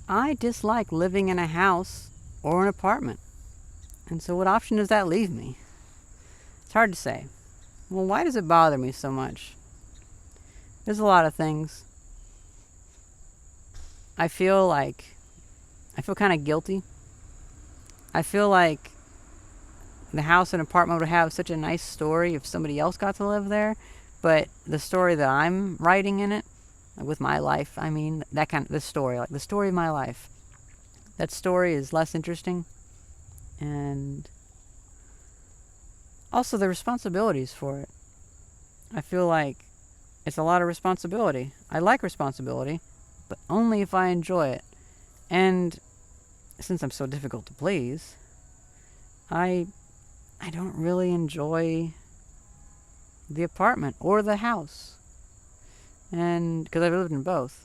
I dislike living in a house or an apartment. And so what option does that leave me? It's hard to say. Well, why does it bother me so much? There's a lot of things. I feel like I feel kind of guilty. I feel like the house and apartment would have such a nice story if somebody else got to live there, but the story that I'm writing in it, with my life, I mean, that kind of the story, like the story of my life, that story is less interesting, and also the responsibilities for it. I feel like it's a lot of responsibility. I like responsibility, but only if I enjoy it. And since I'm so difficult to please, I don't really enjoy the apartment or the house. And because I've lived in both.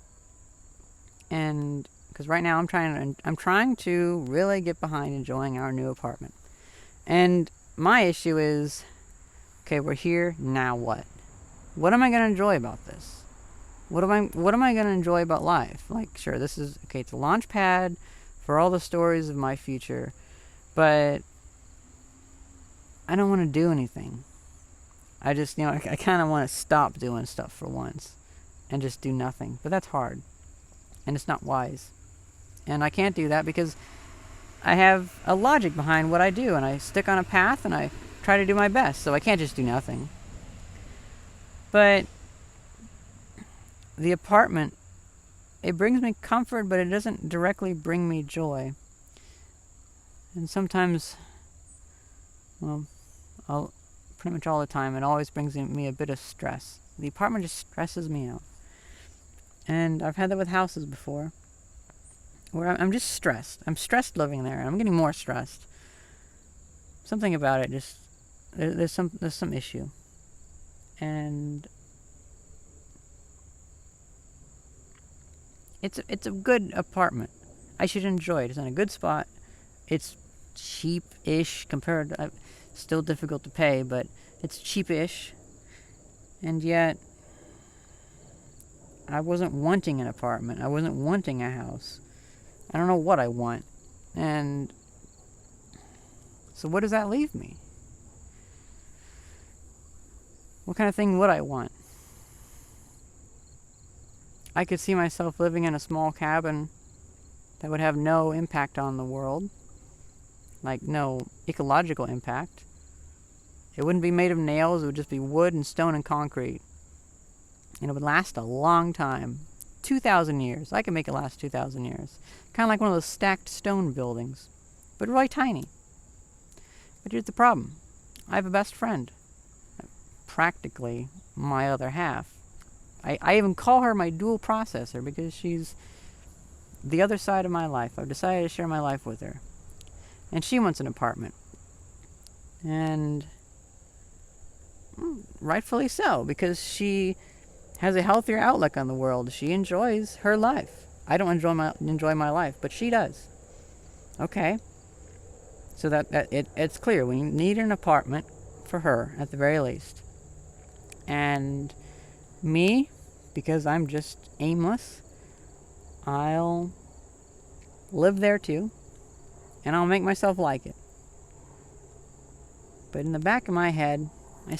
And because right now I'm trying to really get behind enjoying our new apartment. And my issue is, okay, we're here, now what? What am I going to enjoy about this? What am I going to enjoy about life? Like, sure, this is okay, it's a launch pad for all the stories of my future, but I don't want to do anything. I just, I kind of want to stop doing stuff for once and just do nothing. But that's hard. And it's not wise. And I can't do that because I have a logic behind what I do, and I stick on a path and I try to do my best. So I can't just do nothing. But the apartment, it brings me comfort, but it doesn't directly bring me joy. And sometimes, well, pretty much all the time, it always brings me a bit of stress. The apartment just stresses me out. And I've had that with houses before, where I'm just stressed. I'm stressed living there. I'm getting more stressed. Something about it just, there's some issue. And it's a good apartment. I should enjoy it. It's in a good spot. It's cheap-ish compared to, still difficult to pay, but it's cheap-ish. And yet, I wasn't wanting an apartment. I wasn't wanting a house. I don't know what I want. And so what does that leave me? What kind of thing would I want? I could see myself living in a small cabin that would have no impact on the world. Like, no ecological impact. It wouldn't be made of nails. It would just be wood and stone and concrete. And it would last a long time. 2,000 years. I could make it last 2,000 years. Kind of like one of those stacked stone buildings. But really tiny. But here's the problem. I have a best friend. Practically my other half. I even call her my dual processor because she's the other side of my life. I've decided to share my life with her. And she wants an apartment. And rightfully so, because she has a healthier outlook on the world. She enjoys her life. I don't enjoy my life, but she does. Okay. So it's clear. We need an apartment for her, at the very least. And me, because I'm just aimless, I'll live there too. And I'll make myself like it. But in the back of my head, in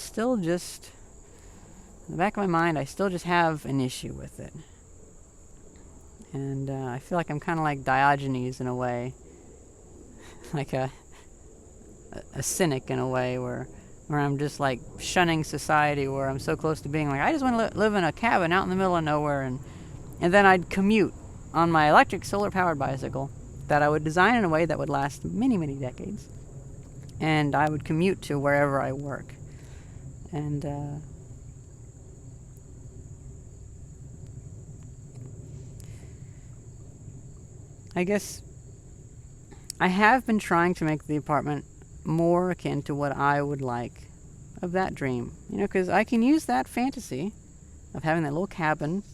the back of my mind, I still just have an issue with it. And I feel like I'm kind of like Diogenes in a way. Like a cynic in a way, where I'm just like shunning society, where I'm so close to being like, I just want to live in a cabin out in the middle of nowhere. And then I'd commute on my electric solar-powered bicycle that I would design in a way that would last many, many decades. And I would commute to wherever I work. And I guess I have been trying to make the apartment more akin to what I would like of that dream. Because I can use that fantasy of having that little cabin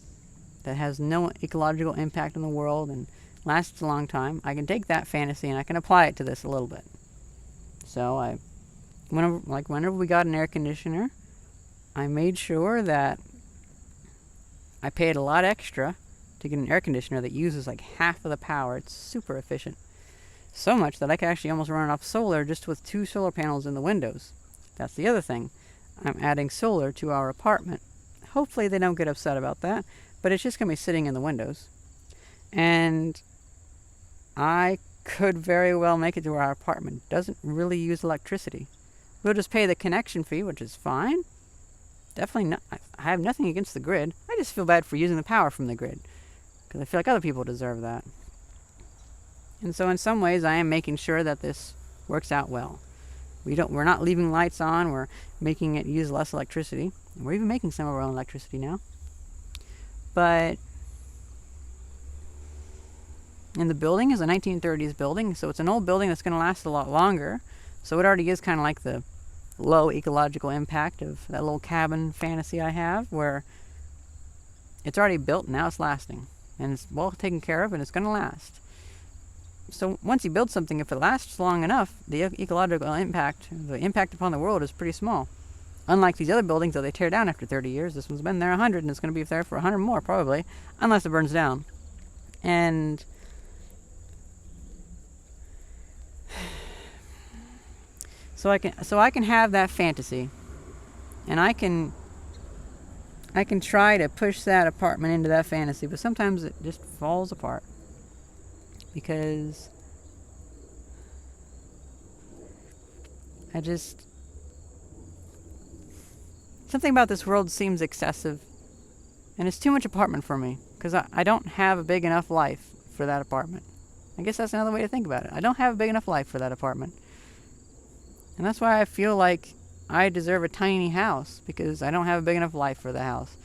that has no ecological impact on the world and lasts a long time. I can take that fantasy and I can apply it to this a little bit. So whenever we got an air conditioner, I made sure that I paid a lot extra to get an air conditioner that uses like half of the power. It's super efficient. So much that I can actually almost run it off solar just with 2 solar panels in the windows. That's the other thing. I'm adding solar to our apartment. Hopefully they don't get upset about that, but it's just going to be sitting in the windows. And I could very well make it to our apartment. Doesn't really use electricity. We'll just pay the connection fee, which is fine. Definitely not. I have nothing against the grid. I just feel bad for using the power from the grid, because I feel like other people deserve that. And so in some ways I am making sure that this works out well. We're not leaving lights on, we're making it use less electricity. And we're even making some of our own electricity now. But and the building is a 1930s building, so it's an old building that's going to last a lot longer. So it already is kind of like the low ecological impact of that little cabin fantasy I have, where it's already built and now it's lasting. And it's well taken care of and it's going to last. So once you build something, if it lasts long enough, the ecological impact, the impact upon the world is pretty small. Unlike these other buildings that they tear down after 30 years, this one's been there 100 and it's going to be there for 100 more probably, unless it burns down. And so I can have that fantasy, and I can try to push that apartment into that fantasy, but sometimes it just falls apart. Because something about this world seems excessive, and it's too much apartment for me, because I don't have a big enough life for that apartment. I guess that's another way to think about it. I don't have a big enough life for that apartment. And that's why I feel like I deserve a tiny house, because I don't have a big enough life for the house.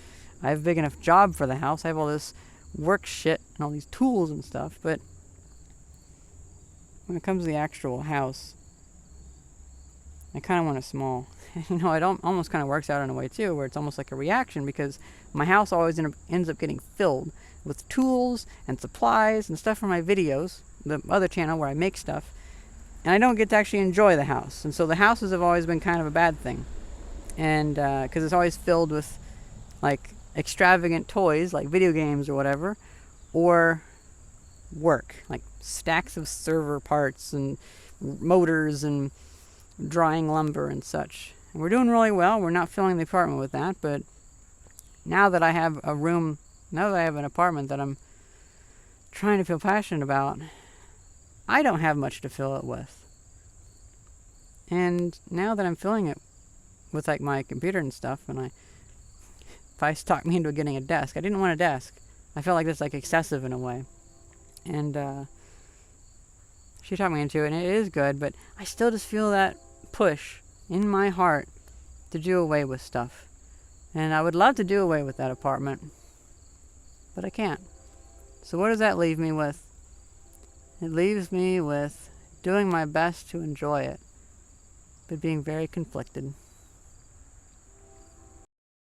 I have a big enough job for the house. I have all this work shit and all these tools and stuff, but when it comes to the actual house, I kind of want it small. It almost kind of works out in a way too, where it's almost like a reaction, because my house always ends up getting filled with tools and supplies and stuff for my videos, the other channel where I make stuff, and I don't get to actually enjoy the house. And so the houses have always been kind of a bad thing, and because it's always filled with like extravagant toys, like video games or whatever, or work, like stacks of server parts and motors and drying lumber and such. And we're doing really well. We're not filling the apartment with that, but now that I have an apartment that I'm trying to feel passionate about, I don't have much to fill it with. And now that I'm filling it with like my computer and stuff, and Vice talked me into getting a desk. I didn't want a desk. I felt like that's like excessive in a way. And she talked me into it, and it is good, but I still just feel that push in my heart to do away with stuff. And I would love to do away with that apartment, but I can't. So what does that leave me with? It leaves me with doing my best to enjoy it, but being very conflicted.